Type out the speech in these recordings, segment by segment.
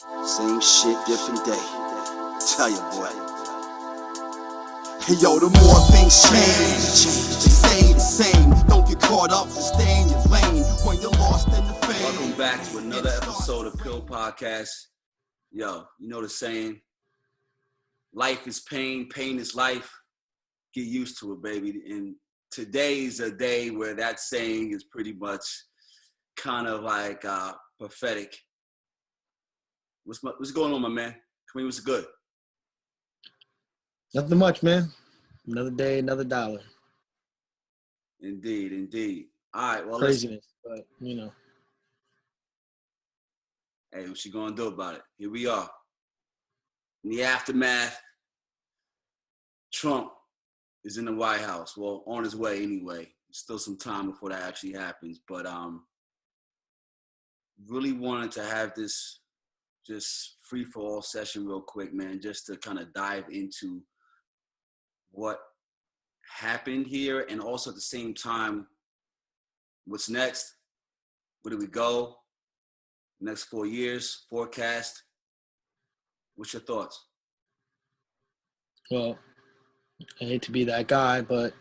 Same shit, different day. Tell you, boy. Hey, yo, the more things change, they stay the same. Don't get caught up to stay in your lane when you're lost in the fame. Welcome back to another episode of Pill Podcast. Yo, you know the saying, life is pain, pain is life. Get used to it, baby. And today's a day where that saying is pretty much kind of like prophetic. What's going on, my man? Kareem, what's good? Nothing much, man. Another day, another dollar. Indeed. All right, well, craziness, but you know. Hey, what you gonna do about it? Here we are. In the aftermath, Trump is in the White House. Well, on his way anyway. Still some time before that actually happens, but really wanted to have this just free-for-all session real quick, man, just to kind of dive into what happened here and also at the same time, what's next? Where do we go? Next 4 years, forecast. What's your thoughts? Well, I hate to be that guy, but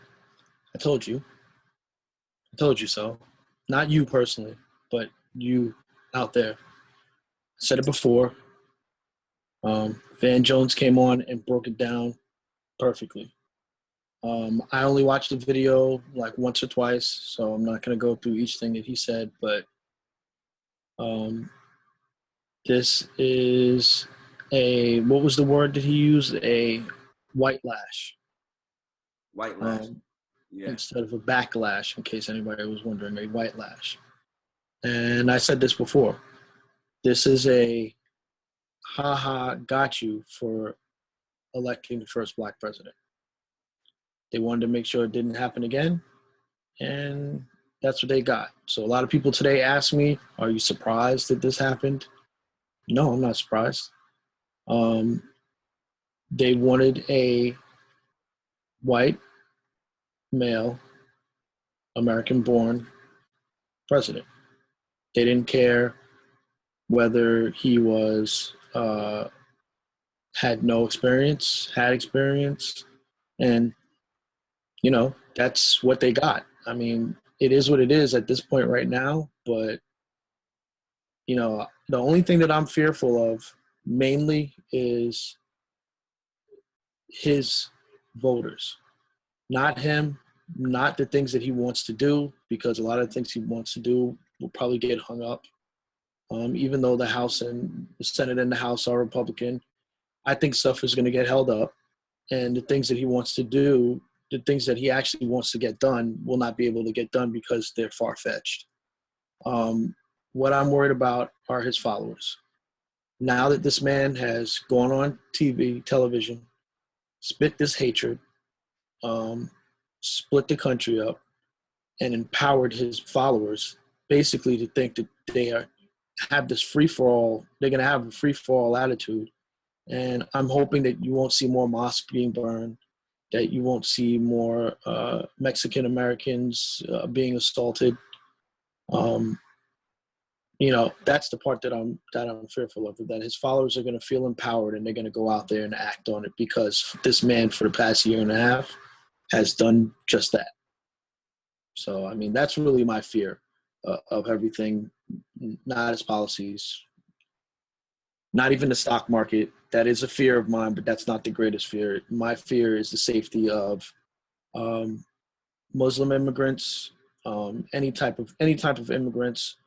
I told you. I told you so. Not you personally, but you out there. I said it before. Van Jones came on and broke it down perfectly. I only watched the video like once or twice, so I'm not going to go through each thing that he said, but this is what was the word that he used? A white lash. White lash. Yeah. Instead of a backlash, in case anybody was wondering, a white lash. And I said this before. This is a got you for electing the first black president. They wanted to make sure it didn't happen again, and that's what they got. So a lot of people today ask me, are you surprised that this happened? No, I'm not surprised. They wanted a white, male, American-born president. They didn't care whether he was had no experience, had experience, and you know, that's what they got. I mean, it is what it is at this point right now, but you know, the only thing that I'm fearful of mainly is his voters. Not him, not the things that he wants to do, because a lot of the things he wants to do will probably get hung up. Even though the House and the Senate and the House are Republican, I think stuff is going to get held up. And the things that he wants to do, the things that he actually wants to get done will not be able to get done because they're far-fetched. What I'm worried about are his followers. Now that this man has gone on television, spit this hatred, split the country up, and empowered his followers basically to think that they have this free-for-all, they're going to have a free-for-all attitude. And I'm hoping that you won't see more mosques being burned, that you won't see more Mexican Americans being assaulted. You know, that's the part that I'm fearful of, that his followers are going to feel empowered and they're going to go out there and act on it, because this man for the past year and a half has done just that. So, I mean, that's really my fear of everything, not his policies, not even the stock market. That is a fear of mine, but that's not the greatest fear. My fear is the safety of Muslim immigrants, any type of immigrants,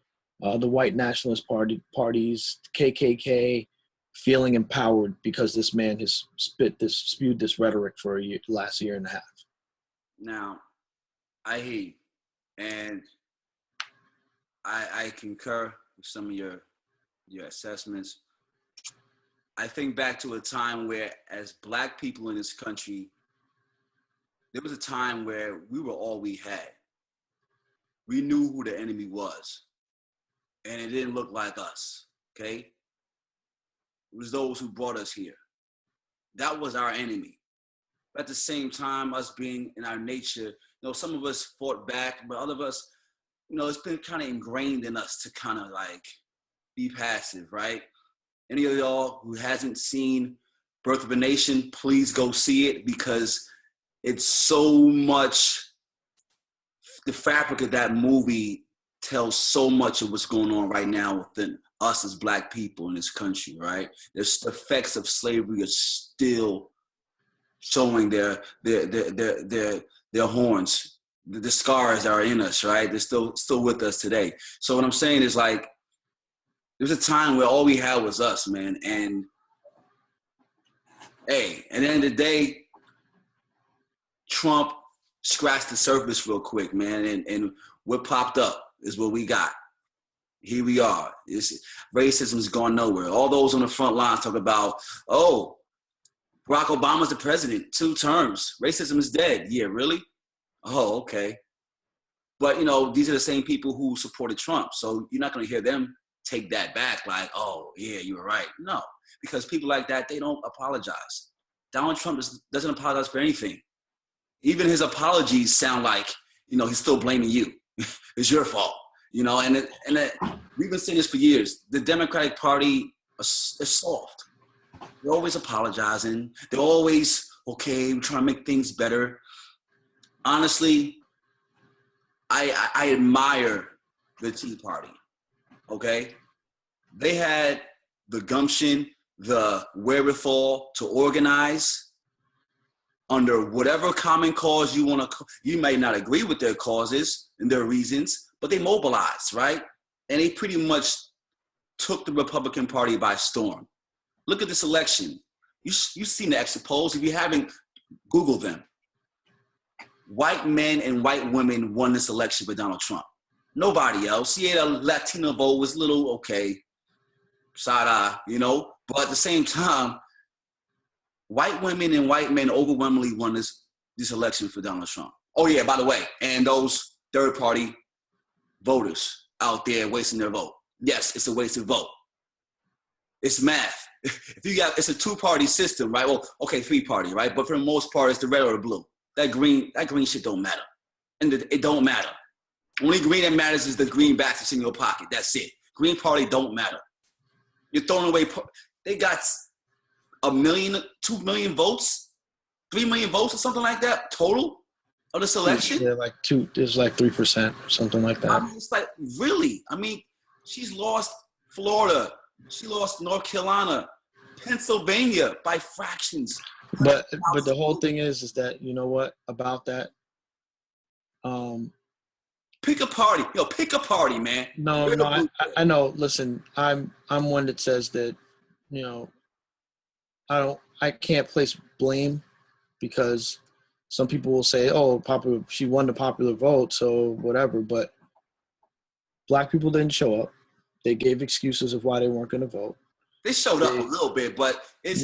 the white nationalist parties, KKK, feeling empowered because this man has spewed this rhetoric for last year and a half. Now, I hear you, and I concur with some of your assessments. I think back to a time where, as black people in this country, there was a time where we were all we had. We knew who the enemy was, and it didn't look like us, okay? It was those who brought us here. That was our enemy. But at the same time, us being in our nature, you know, some of us fought back, but other of us, you know, it's been kind of ingrained in us to kind of like be passive, right? Any of y'all who hasn't seen Birth of a Nation, please go see it, because it's so much, the fabric of that movie tells so much of what's going on right now within us as Black people in this country, right? There's the effects of slavery are still showing their horns, the scars that are in us, right? They're still with us today. So what I'm saying is, like, there's a time where all we had was us, man. And hey, at the end of the day, Trump scratched the surface real quick, man. And what popped up is what we got. Here we are. Racism's gone nowhere. All those on the front lines talk about, oh, Barack Obama's the president, 2 terms. Racism is dead. Yeah, really? Oh, okay. But, these are the same people who supported Trump. So you're not going to hear them take that back like, oh, yeah, you were right. No, because people like that, they don't apologize. Donald Trump doesn't apologize for anything. Even his apologies sound like, he's still blaming you. It's your fault. And we've been saying this for years. The Democratic Party is soft. They're always apologizing. They're always, okay, we're trying to make things better. Honestly, I admire the Tea Party, okay? They had the gumption, the wherewithal to organize under whatever common cause you want to. You may not agree with their causes and their reasons, but they mobilized, right? And they pretty much took the Republican Party by storm. Look at this election. You've seen the exit polls. If you haven't, Google them. White men and white women won this election for Donald Trump. Nobody else. Yeah, the Latino vote was little, okay, side-eye, But at the same time, white women and white men overwhelmingly won this election for Donald Trump. Oh, yeah, by the way, and those third-party voters out there wasting their vote. Yes, it's a wasted vote. It's math. It's a 2-party system, right? Well, okay, 3-party, right? But for the most part, it's the red or the blue. That green shit don't matter. And it don't matter. Only green that matters is the greenbacks that's in your pocket. That's it. Green party don't matter. You're throwing away. They got 1 million, 2 million votes, 3 million votes or something like that total of this election. Yeah, like 2. There's like 3% or something like that. I mean, it's like, really? I mean, she's lost Florida. She lost North Carolina, Pennsylvania by fractions. But the whole thing is that, you know what about that? Pick a party. Pick a party, man. No, I know. Listen, I'm one that says that, I can't place blame, because some people will say, oh, she won the popular vote, so whatever. But Black people didn't show up. They gave excuses of why they weren't going to vote. They showed up a little bit, but it's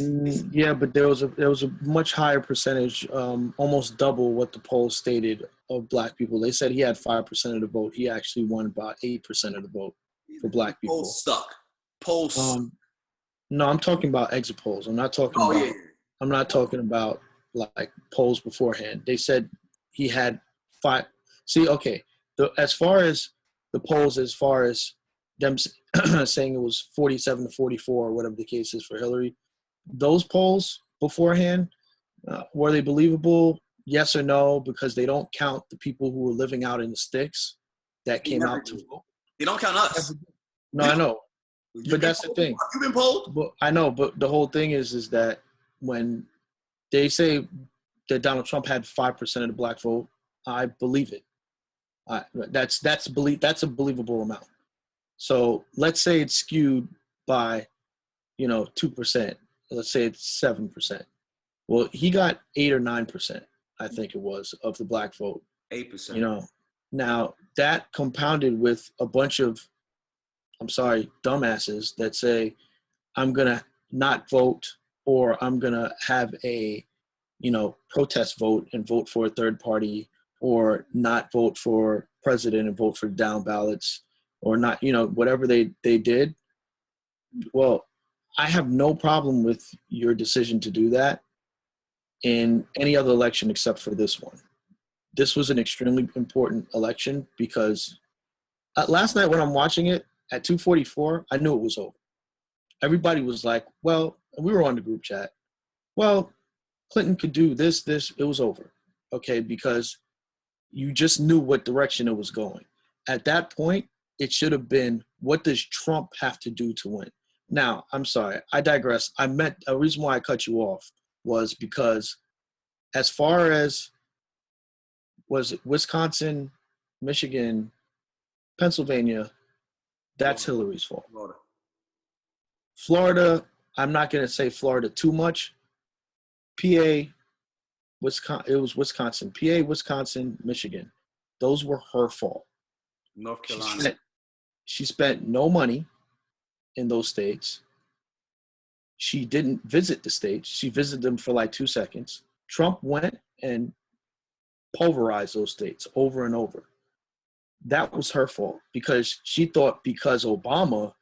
yeah, but there was a much higher percentage, almost double what the polls stated, of Black people. They said he had 5% of the vote. He actually won about 8% of the vote for Black people. Polls stuck. Polls. No, I'm talking about exit polls. I'm not talking about. Yeah. I'm not talking about like polls beforehand. They said he had 5. See, okay. As far as the polls, as far as them saying it was 47 to 44 or whatever the case is for Hillary, those polls beforehand, were they believable? Yes or no? Because they don't count the people who were living out in the sticks that came out to vote. They don't count us. No, I know. But that's the thing. You've been polled? But I know, but the whole thing is that when they say that Donald Trump had 5% of the Black vote, I believe it. That's a believable amount. So let's say it's skewed by, 2%. Let's say it's 7%. Well, he got 8 or 9%, I think it was, of the Black vote. 8%. Now that compounded with a bunch of, dumbasses that say, I'm going to not vote, or I'm going to have a, protest vote and vote for a third party, or not vote for president and vote for down ballots, or not, whatever they did. Well, I have no problem with your decision to do that in any other election except for this one. This was an extremely important election because last night when I'm watching it at 2:44, I knew it was over. everybody was like, well, we were on the group chat. Well, Clinton could do this. It was over. Okay, because you just knew what direction it was going. At that point, it should have been, what does Trump have to do to win? Now, I'm sorry, I digress. I meant, a reason why I cut you off was because as far as, was it Wisconsin, Michigan, Pennsylvania, that's Hillary's fault. Florida, I'm not going to say Florida too much. PA, Wisconsin, it was Wisconsin. PA, Wisconsin, Michigan. Those were her fault. North Carolina. She spent no money in those states. She didn't visit the states. She visited them for like 2 seconds. Trump went and pulverized those states over and over. That was her fault because she thought because Obama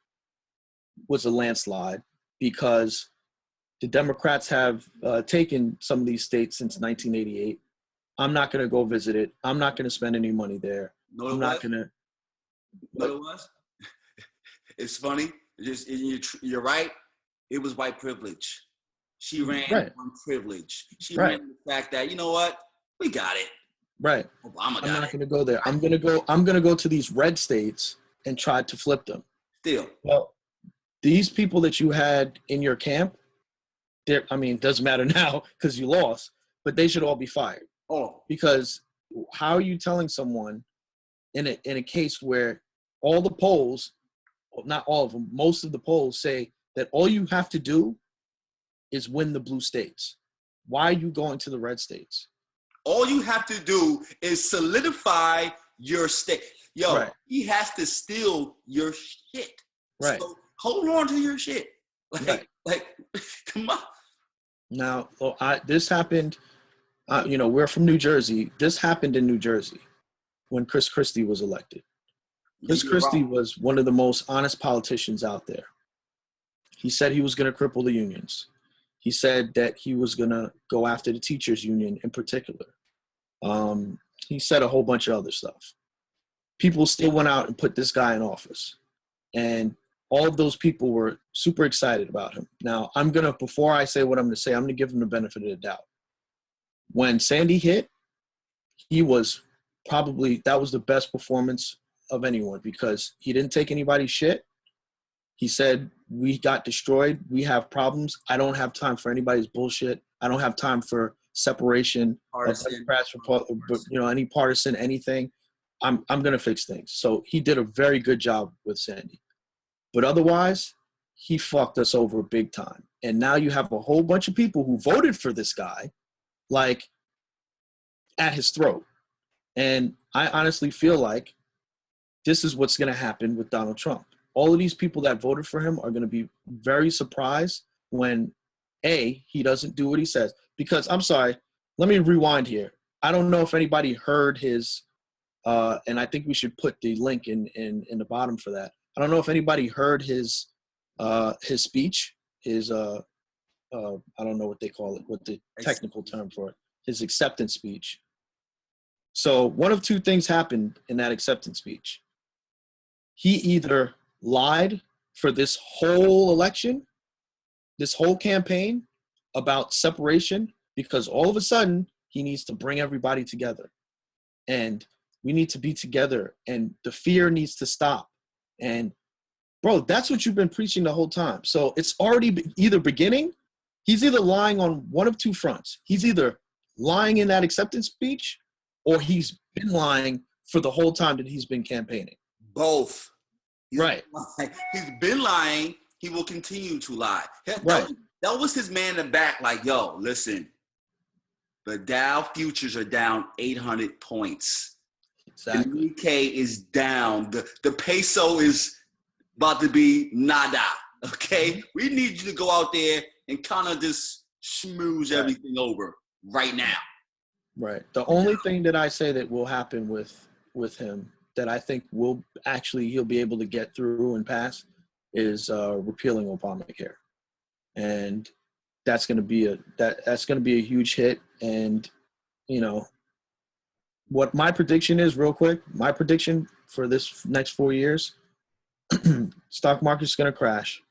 was a landslide, because the Democrats have taken some of these states since 1988. I'm not going to go visit it. I'm not going to spend any money there. No, I'm not going to. What it was? It's funny. You're right. It was white privilege. She ran on privilege. She ran the fact that, you know what? We got it. Right. Obama got it. I'm not going to go there. I'm going to go to these red states and try to flip them. Still. Well, these people that you had in your camp, I mean, it doesn't matter now because you lost, but they should all be fired. Oh. Because how are you telling someone in a case where all the polls, well, not all of them, most of the polls say that all you have to do is win the blue states? Why are you going to the red states? All you have to do is solidify your state. Yo, He has to steal your shit. Right. So hold on to your shit. Like, come on. Now, this happened, we're from New Jersey. This happened in New Jersey when Chris Christie was elected. Chris Christie was one of the most honest politicians out there. He said he was going to cripple the unions. He said that he was going to go after the teachers union in particular. He said a whole bunch of other stuff. People still went out and put this guy in office. And all of those people were super excited about him. Now, before I say what I'm going to say, I'm going to give him the benefit of the doubt. When Sandy hit, that was the best performance of anyone because he didn't take anybody's shit. He said, we got destroyed. We have problems. I don't have time for anybody's bullshit. I don't have time for separation of Democrats, any partisan, anything. I'm going to fix things. So he did a very good job with Sandy. But otherwise, he fucked us over big time. And now you have a whole bunch of people who voted for this guy, like, at his throat. And I honestly feel like this is what's going to happen with Donald Trump. All of these people that voted for him are going to be very surprised when, he doesn't do what he says. Because, I'm sorry, let me rewind here. I don't know if anybody heard his, and I think we should put the link in the bottom for that. I don't know if anybody heard his speech, I don't know what they call it, what the technical term for it, his acceptance speech. So one of two things happened in that acceptance speech. He either lied for this whole election, this whole campaign about separation, because all of a sudden he needs to bring everybody together. And we need to be together and the fear needs to stop. And bro, that's what you've been preaching the whole time. So it's already either beginning. He's either lying on one of two fronts. He's either lying in that acceptance speech or he's been lying for the whole time that he's been campaigning. Both. He's been lying. He will continue to lie. That was his man in the back. Like, yo, listen, the Dow futures are down 800 points. Exactly. The Nikkei is down. The peso is about to be nada. Okay? We need you to go out there and kind of just schmooze everything over right now. Right. The only thing that I say that will happen with him that I think he'll be able to get through and pass is repealing Obamacare. And that's going to be a huge hit. And, what my prediction is, real quick, my prediction for this next 4 years, stock market's going to crash.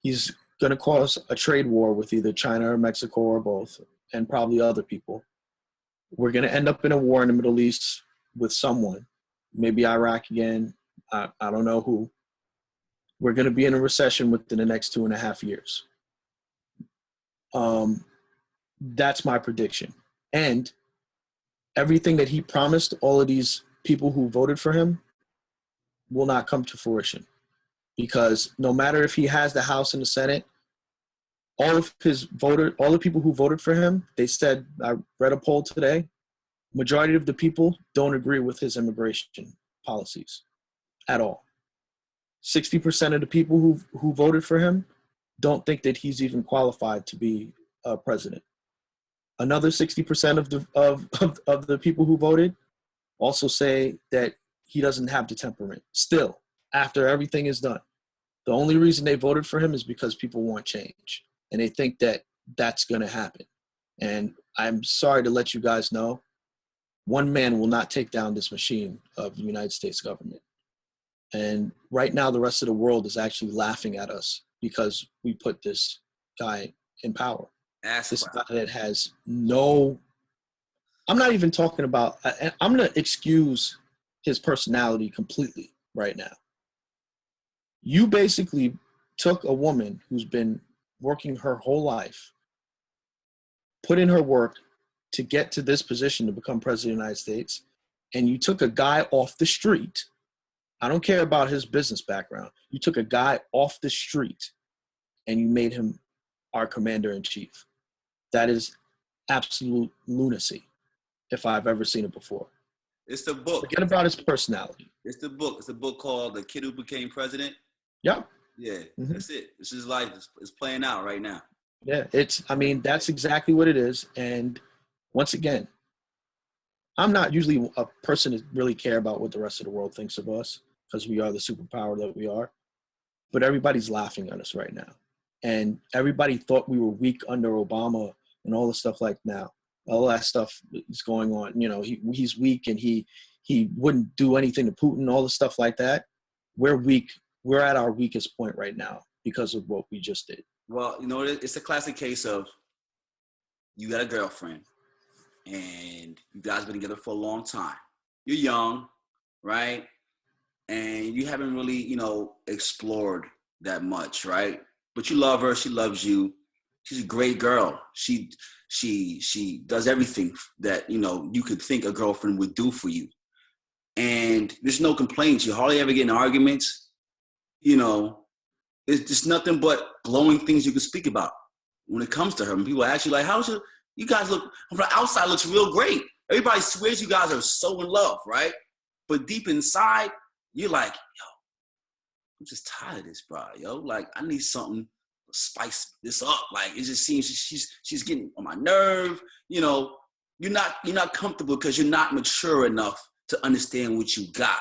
He's going to cause a trade war with either China or Mexico or both, and probably other people. We're going to end up in a war in the Middle East with someone, maybe Iraq again. I don't know who. We're going to be in a recession within the next 2.5 years. That's my prediction. And everything that he promised all of these people who voted for him will not come to fruition. Because no matter if he has the House and the Senate, all the people who voted for him, they said, I read a poll today, majority of the people don't agree with his immigration policies at all. 60% of the people who voted for him don't think that he's even qualified to be president. Another 60% of the people who voted also say that he doesn't have the temperament. Still, after everything is done, the only reason they voted for him is because people want change, and they think that that's going to happen. And I'm sorry to let you guys know, one man will not take down this machine of the United States government. And right now, the rest of the world is actually laughing at us because we put this guy in power. This guy that has no, I'm not even talking about, I'm going to excuse his personality completely right now. You basically took a woman who's been working her whole life, put in her work to get to this position to become president of the United States, and you took a guy off the street. I don't care about his business background. You took a guy off the street and you made him our commander-in-chief. That is absolute lunacy, if I've ever seen it before. It's the book. Forget about his personality. It's the book. It's a book called The Kid Who Became President. Yep. Yeah, That's it. This is life. It's playing out right now. Yeah, that's exactly what it is. And once again, I'm not usually a person that really care about what the rest of the world thinks of us because we are the superpower that we are. But everybody's laughing at us right now. And everybody thought we were weak under Obama and all the stuff like now. All that stuff is going on. You know, he's weak and he wouldn't do anything to Putin, all the stuff like that. We're weak. We're at our weakest point right now because of what we just did. Well, you know, it's a classic case of you got a girlfriend and you guys been together for a long time. You're young, right? And you haven't really, you know, explored that much, right? But you love her. She loves you. She's a great girl. She does everything that, you know, you could think a girlfriend would do for you. And there's no complaints. You hardly ever get in arguments. You know, it's just nothing but glowing things you can speak about when it comes to her. When people ask you, like, how's you guys look, from the outside looks real great. Everybody swears you guys are so in love, right? But deep inside, you're like, yo, I'm just tired of this, bro, yo. Like, I need something to spice this up. Like, it just seems she's getting on my nerve. You know, you're not comfortable because you're not mature enough to understand what you got.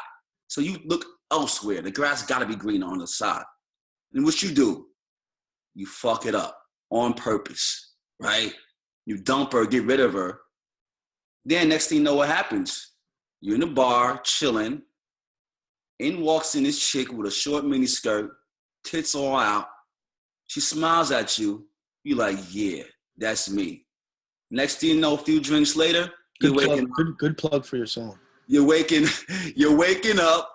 So you look elsewhere. The grass got to be greener on the side. And what you do, you fuck it up on purpose, right? You dump her, get rid of her. Then next thing you know what happens? You're in the bar, chilling. In walks in this chick with a short mini skirt, tits all out. She smiles at you. You're like, yeah, that's me. Next thing you know, a few drinks later, Good plug for your song. You're waking up,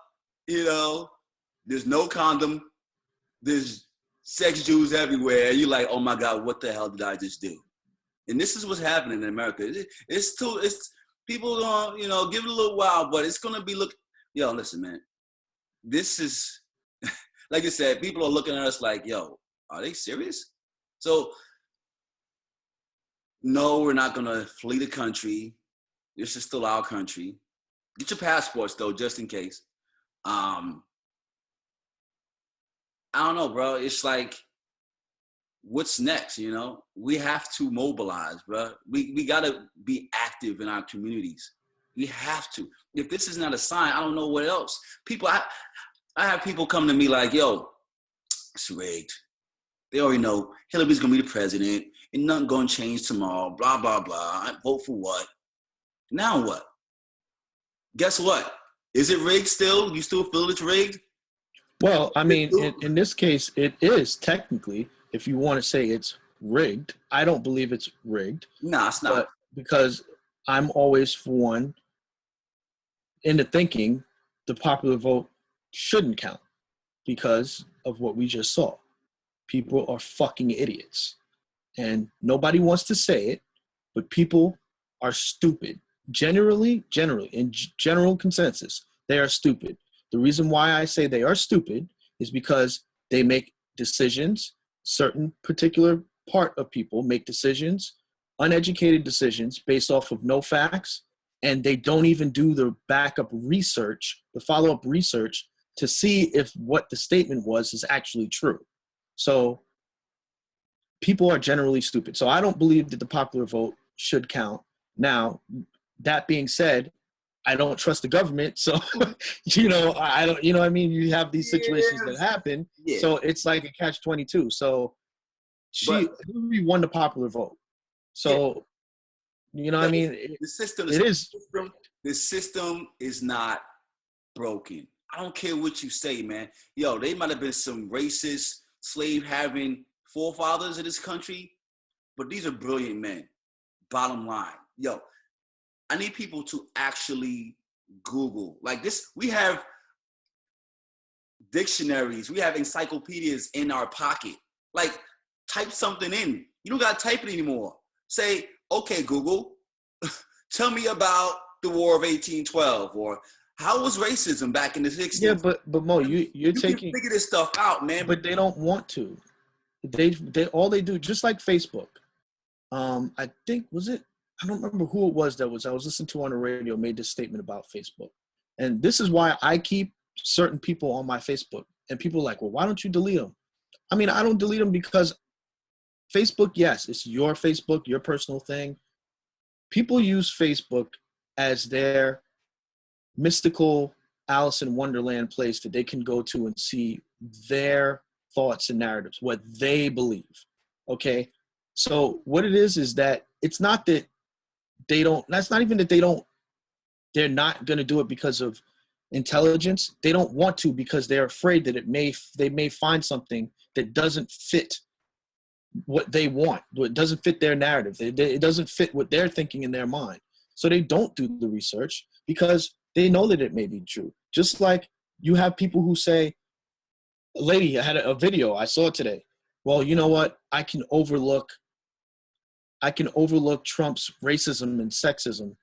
you know, there's no condom, there's sex Jews everywhere. You're like, oh my God, what the hell did I just do? And this is what's happening in America. It's people don't, you know, give it a little while, but it's gonna be yo, listen, man. This is, like I said, people are looking at us like, yo, are they serious? So, no, we're not gonna flee the country. This is still our country. Get your passports though, just in case. I don't know, bro. It's like, what's next, you know? We have to mobilize, bro. We gotta be active in our communities. We have to. If this is not a sign, I don't know what else. People, I have people come to me like, yo, it's rigged. They already know Hillary's gonna be the president and nothing gonna change tomorrow, blah, blah, blah. I vote for what? Now what? Guess what? Is it rigged still? You still feel it's rigged? Well, I mean, in this case, it is technically, if you want to say it's rigged. I don't believe it's rigged. No, it's not. But because I'm always for one into thinking the popular vote shouldn't count because of what we just saw. People are fucking idiots. And nobody wants to say it, but people are stupid. Generally, in general consensus, they are stupid. The reason why I say they are stupid is because they make decisions, certain particular part of people make decisions, uneducated decisions based off of no facts, and they don't even do the backup research, the follow-up research to see if what the statement was is actually true. So people are generally stupid. So I don't believe that the popular vote should count. Now, that being said, I don't trust the government. So, I don't, what I mean? You have these situations that happen. Yeah. So it's like a catch-22. So Hillary won the popular vote. So, what I mean? The system is not broken. I don't care what you say, man. Yo, they might have been some racist, slave-having forefathers of this country, but these are brilliant men. Bottom line. Yo, I need people to actually Google. Like this, we have dictionaries, we have encyclopedias in our pocket. Like, type something in. You don't got to type it anymore. Say, okay, Google, tell me about the War of 1812, or how was racism back in the 60s? Yeah, but Mo, you can figure this stuff out, man. But they don't want to. They all they do, just like Facebook. I think I don't remember who it was I was listening to on the radio made this statement about Facebook. And this is why I keep certain people on my Facebook. And people are like, well, why don't you delete them? I mean, I don't delete them because Facebook, yes, it's your Facebook, your personal thing. People use Facebook as their mystical Alice in Wonderland place that they can go to and see their thoughts and narratives, what they believe. Okay? So what it is that it's not that that's not even that they're not going to do it because of intelligence. They don't want to because they're afraid that they may find something that doesn't fit what they want. It doesn't fit their narrative. It doesn't fit what they're thinking in their mind. So they don't do the research because they know that it may be true. Just like you have people who say, a lady, I had a video, I saw it today. Well, you know what? I can overlook Trump's racism and sexism,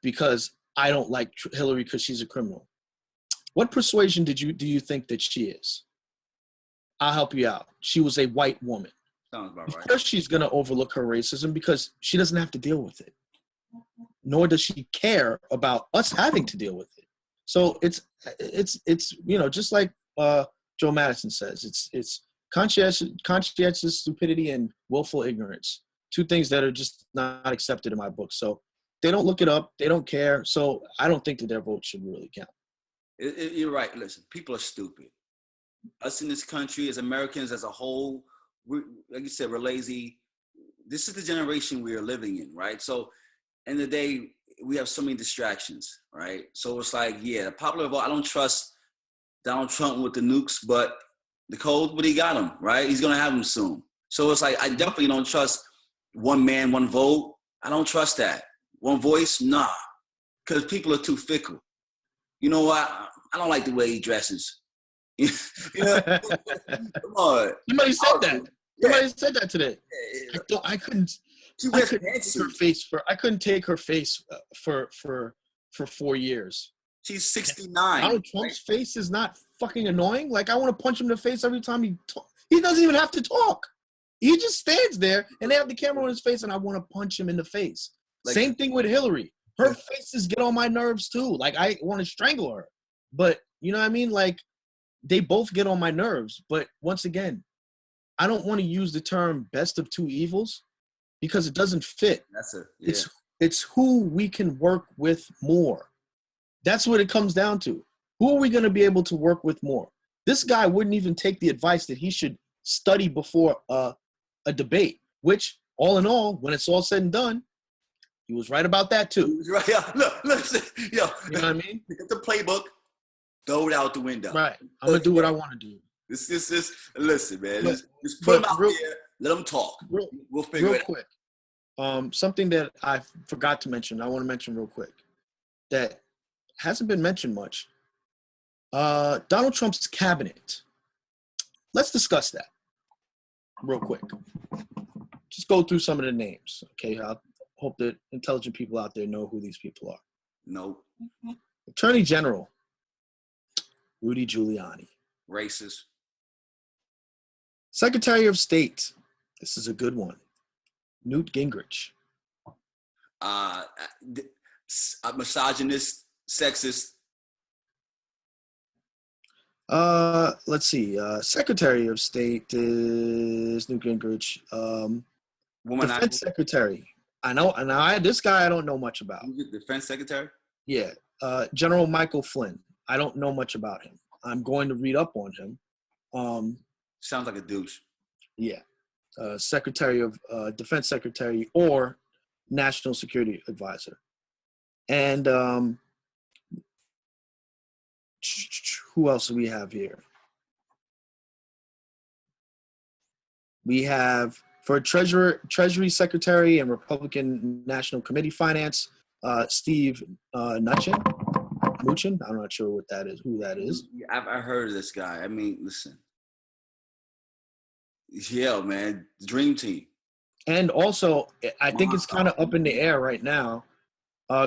because I don't like Hillary because she's a criminal. What persuasion do you think that she is? I'll help you out. She was a white woman. Sounds about right. Of course she's going to overlook her racism because she doesn't have to deal with it. Nor does she care about us having to deal with it. So it's just like Joe Madison says, it's conscientious stupidity and willful ignorance. Two things that are just not accepted in my book. So they don't look it up. They don't care. So I don't think that their vote should really count. You're right. Listen, people are stupid. Us in this country, as Americans as a whole, like you said, we're lazy. This is the generation we are living in, right? So, end of the day, we have so many distractions, right? So it's like, yeah, the popular vote, I don't trust Donald Trump with the nukes, but the code, but he got them, right? He's going to have them soon. So it's like, I definitely don't trust one man, one vote. I don't trust that. One voice, nah, because people are too fickle. You know what? I don't like the way he dresses. Come on. Somebody said that. Somebody said that today. I couldn't. I couldn't take her face for 4 years. She's 69. Donald Trump's face is not fucking annoying. Like, I want to punch him in the face every time he talks. He doesn't even have to talk. He just stands there and they have the camera on his face and I want to punch him in the face. Same thing with Hillary. Her faces get on my nerves too. Like, I want to strangle her. But, you know what I mean? Like, they both get on my nerves. But once again, I don't want to use the term best of two evils because it doesn't fit. It's who we can work with more. That's what it comes down to. Who are we going to be able to work with more? This guy wouldn't even take the advice that he should study before a debate, which, all in all, when it's all said and done, he was right about that too. He was right. Look, listen, yo. You know what I mean? Pick up the playbook. Throw it out the window. Right. I'm gonna do what I want to do. This. Listen, man. But- Just put them but out there. Let them talk. We'll figure Real it out. quick. Something that I forgot to mention, I want to mention real quick, that hasn't been mentioned much. Donald Trump's cabinet. Let's discuss that real quick. Just go through some of the names, okay? I hope that intelligent people out there know who these people are. No. Attorney General, Rudy Giuliani. Racist. Secretary of State, this is a good one, Newt Gingrich. A misogynist, sexist. Let's see. Secretary of State is Newt Gingrich. Womanizer. Defense Secretary. I know, and this guy I don't know much about. Who's the defense secretary? Yeah. General Michael Flynn. I don't know much about him. I'm going to read up on him. Sounds like a douche. Yeah. Secretary of Defense Secretary or National Security Advisor. And who else do we have here? We have for Treasury Secretary and Republican National Committee Finance, Steve Mnuchin. I'm not sure what that is. Who that is? I've heard of this guy. I mean, listen. Yeah, man, dream team. And also, I think it's kind of up in the air right now.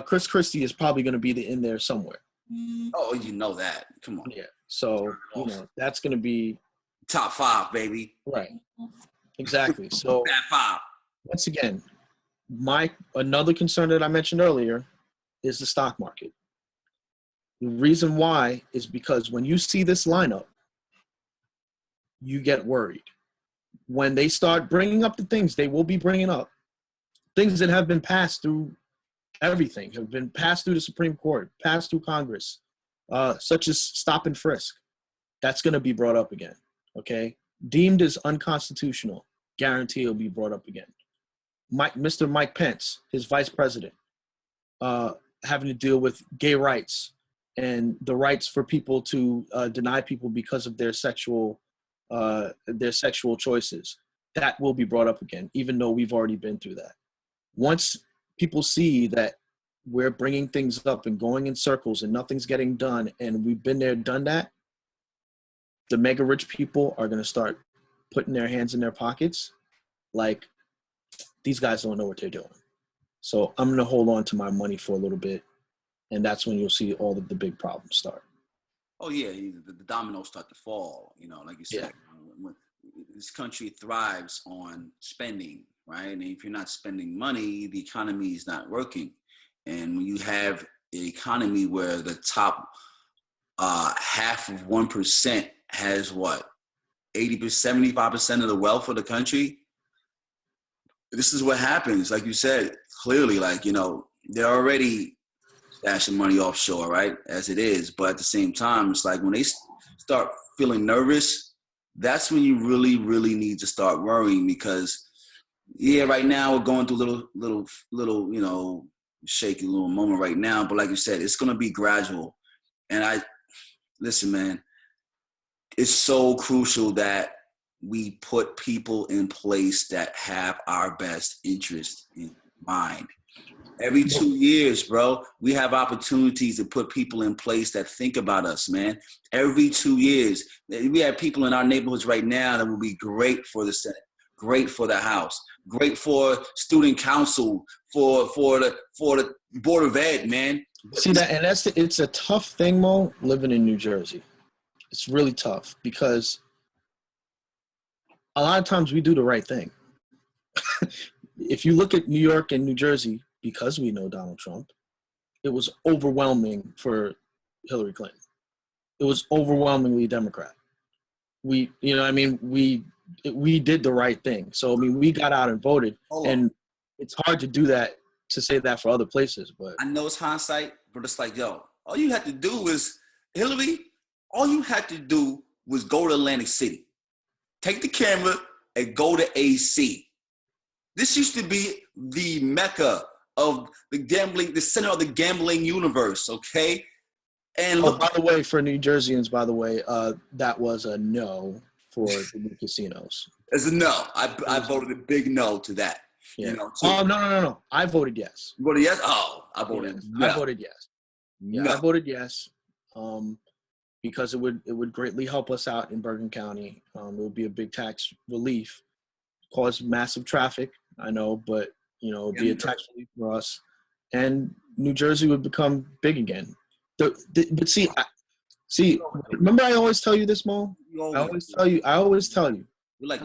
Chris Christie is probably going to be in there somewhere. Oh, you know that. Come on. Yeah. So, that's going to be top 5, baby. Right. Exactly. So, top 5. Once again, another concern that I mentioned earlier is the stock market. The reason why is because when you see this lineup, you get worried. When they start bringing up the things they will be bringing up, things that have been passed through everything, have been passed through the Supreme Court, passed through Congress, such as stop and frisk, that's going to be brought up again, okay? Deemed as unconstitutional, guarantee it'll be brought up again. Mr. Mike Pence, his vice president, having to deal with gay rights and the rights for people to deny people because of their sexual choices. That will be brought up again, even though we've already been through that. Once people see that we're bringing things up and going in circles and nothing's getting done, and we've been there, done that, the mega rich people are going to start putting their hands in their pockets like these guys don't know what they're doing. So I'm going to hold on to my money for a little bit, and that's when you'll see all of the big problems start. Oh, yeah, the dominoes start to fall, like you said. Yeah. When this country thrives on spending, right? And if you're not spending money, the economy is not working. And when you have an economy where the top half of 1% has 80%, 75% of the wealth of the country, this is what happens. Like you said, clearly, they're already stashing money offshore, right? As it is. But at the same time, it's like when they start feeling nervous, that's when you really, really need to start worrying because, yeah, right now we're going through little, shaky little moment right now. But like you said, it's going to be gradual. And listen, man, it's so crucial that we put people in place that have our best interest in mind. Every 2 years, bro, we have opportunities to put people in place that think about us, man. Every 2 years. We have people in our neighborhoods right now that will be great for the Senate, great for the House, great for student council, for the Board of Ed, man. See that, and it's a tough thing, Mo, living in New Jersey. It's really tough because a lot of times we do the right thing. If you look at New York and New Jersey, because we know Donald Trump, it was overwhelming for Hillary Clinton. It was overwhelmingly Democrat. We did the right thing. So, we got out and voted. And it's hard to do that, to say that for other places. But I know it's hindsight, but it's like, all you had to do was, Hillary, all you had to do was go to Atlantic City. Take the camera and go to AC. This used to be the mecca of the center of the gambling universe, okay? And Oh, look, by the way, for New Jerseyans, by the way, that was a no for the new casinos. as a no, I voted a big no to that. Yeah. To Oh, no. I voted yes. you voted yes. Oh, I voted Yes. no. I voted yes. Yeah, No. I voted yes. Because it would greatly help us out in Bergen County. It would be a big tax relief, cause massive traffic, I know, but it would be a tax relief for us, and New Jersey would become big again. But see, remember I always tell you this, Mo. I always tell you, We're like,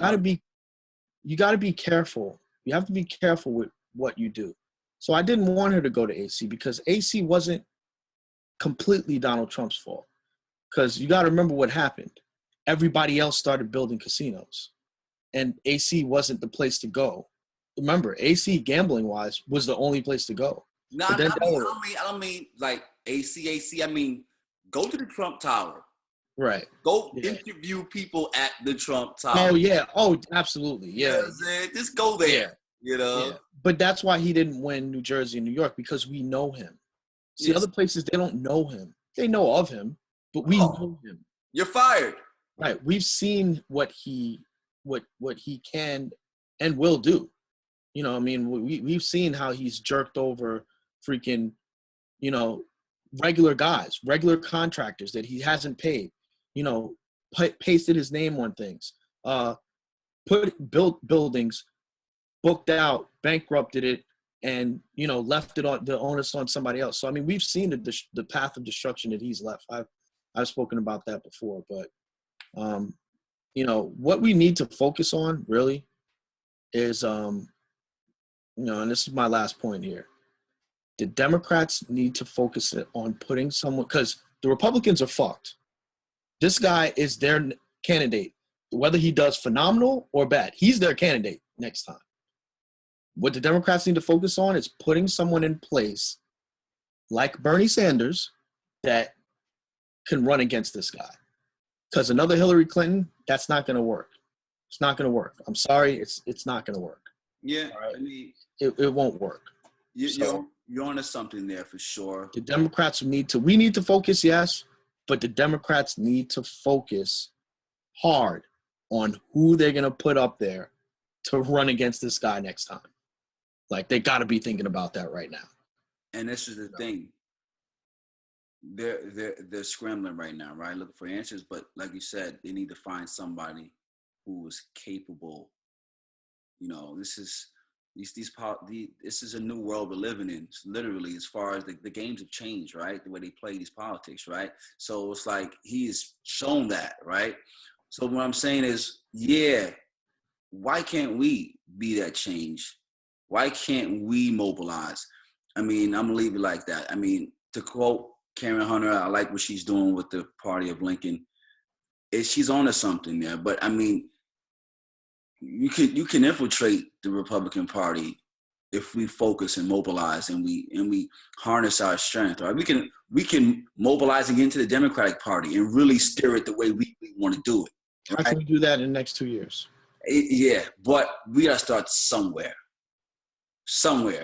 you got to be careful. You have to be careful with what you do. So I didn't want her to go to AC because AC wasn't completely Donald Trump's fault. Because you got to remember what happened. Everybody else started building casinos, and AC wasn't the place to go. Remember, AC gambling-wise was the only place to go. no, But then I don't mean like AC. I mean, go to the Trump Tower. right. Go Yeah. interview people at the Trump Tower. Oh yeah. Oh, absolutely. Yeah. You know what I'm saying? Just go there. Yeah. You know. Yeah. But that's why he didn't win New Jersey and New York, because we know him. See, Yes. other places they don't know him. They know of him, but we know him. You're fired. Right. We've seen what he can and will do. I mean, we've seen how he's jerked over freaking, regular guys, regular contractors that he hasn't paid, pasted his name on things, built buildings, booked out, bankrupted it, and, left it on the onus on somebody else. So, I mean, we've seen the path of destruction that he's left. I've spoken about that before, but, what we need to focus on really is, and this is my last point here. The Democrats need to focus on putting someone, because the Republicans are fucked. This guy is their candidate. Whether he does phenomenal or bad, he's their candidate next time. What the Democrats need to focus on is putting someone in place like Bernie Sanders that can run against this guy. Because another Hillary Clinton, that's not going to work. It's not going to work. I'm sorry, it's not going to work. Yeah, right? I mean, it won't work. You're onto something there for sure. The Democrats we need to focus, yes, but the Democrats need to focus hard on who they're going to put up there to run against this guy next time. Like, they got to be thinking about that right now. And this is the thing. They're scrambling right now, right? Looking for answers, but like you said, they need to find somebody who is capable. This is a new world we're living in, literally, as far as the games have changed, right? The way they play these politics, right? So it's like he has shown that, right? So what I'm saying is, yeah, why can't we be that change? Why can't we mobilize? I mean, I'm gonna leave it like that. I mean, to quote Karen Hunter, I like what she's doing with the Party of Lincoln. She's onto something there, but I mean, you can infiltrate the Republican Party if we focus and mobilize and we harness our strength. Right? We can mobilize and get into the Democratic Party and really steer it the way we want to do it. Right? How can we do that in the next 2 years? Yeah, but we gotta start somewhere.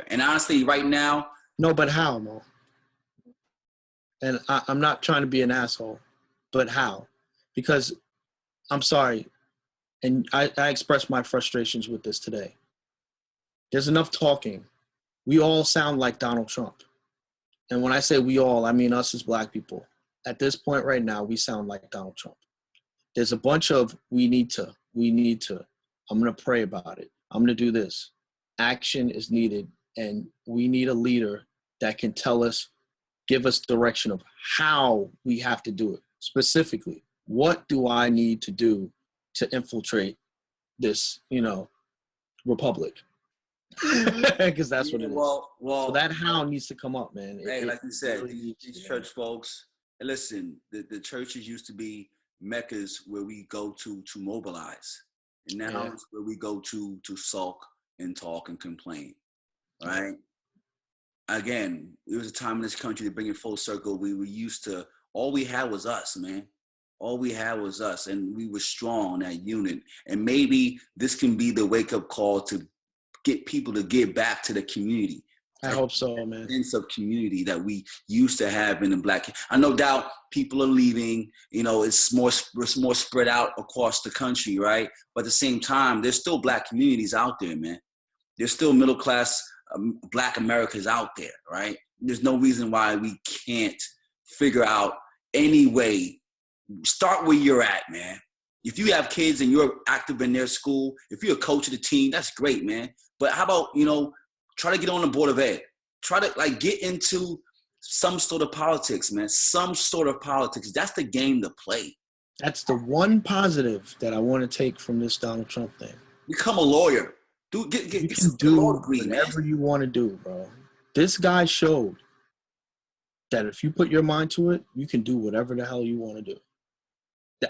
And honestly, right now. No, but how, Mo? And I'm not trying to be an asshole, but how? Because I'm sorry, and I expressed my frustrations with this today. There's enough talking. We all sound like Donald Trump. And when I say we all, I mean us as black people. At this point right now, we sound like Donald Trump. There's a bunch of we need to. I'm going to pray about it. I'm going to do this. Action is needed, and we need a leader that can give us direction of how we have to do it. Specifically, what do I need to do to infiltrate this, republic? Because that's what it is. Well, so that how needs to come up, man. Hey, like you said, these church folks, listen, the churches used to be meccas where we go to mobilize. And now it's where we go to sulk and talk and complain, right? Again, it was a time in this country to bring it full circle. We were used to, all we had was us, man. All we had was us, and we were strong, that unit. And maybe this can be the wake-up call to get people to give back to the community. I hope so, man. Sense of community that we used to have in the black. I no doubt people are leaving. You know, it's more spread out across the country, right? But at the same time, there's still black communities out there, man. There's still middle class black Americans out there, right? There's no reason why we can't figure out any way. Start where you're at, man. If you have kids and you're active in their school, if you're a coach of the team, that's great, man. But how about, you know, try to get on the board of ed. Try to like get into some sort of politics, man. Some sort of politics. That's the game to play. That's the one positive that I want to take from this Donald Trump thing. Become a lawyer. You can do whatever you want to do, bro. This guy showed that if you put your mind to it, you can do whatever the hell you want to do.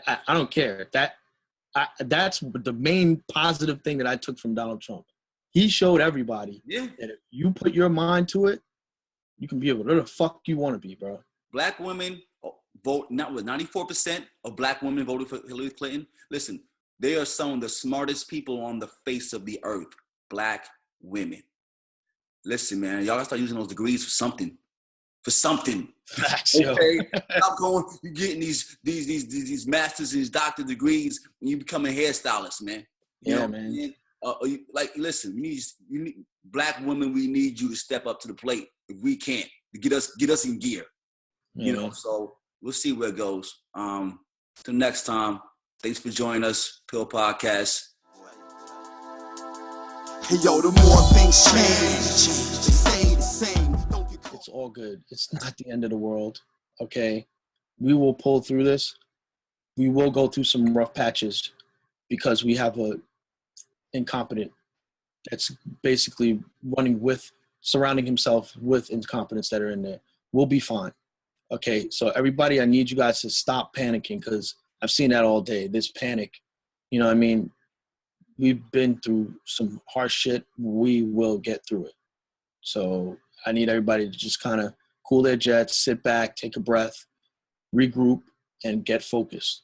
I don't care. That's the main positive thing that I took from Donald Trump. He showed everybody that if you put your mind to it, you can be whatever the fuck you want to be, bro. Black women vote, not with 94% of black women voted for Hillary Clinton. Listen, they are some of the smartest people on the face of the earth. Black women. Listen, man, y'all gotta start using those degrees for something. For something. Okay? Stop going, you're getting these masters and these doctor degrees and you become a hairstylist, man. You know, man. Like, listen, you need black women. We need you to step up to the plate if we can't to get us in gear. You know, so we'll see where it goes. Till next time, thanks for joining us, Pill Podcast. Hey, yo, the more things change, they stay the same. It's all good. It's not the end of the world. Okay, we will pull through this. We will go through some rough patches because we have a incompetent that's basically surrounding himself with incompetents that are in there. We'll be fine. Okay, so everybody, I need you guys to stop panicking because I've seen that all day, this panic. You know what I mean? We've been through some harsh shit. We will get through it. So I need everybody to just kind of cool their jets, sit back, take a breath, regroup, and get focused.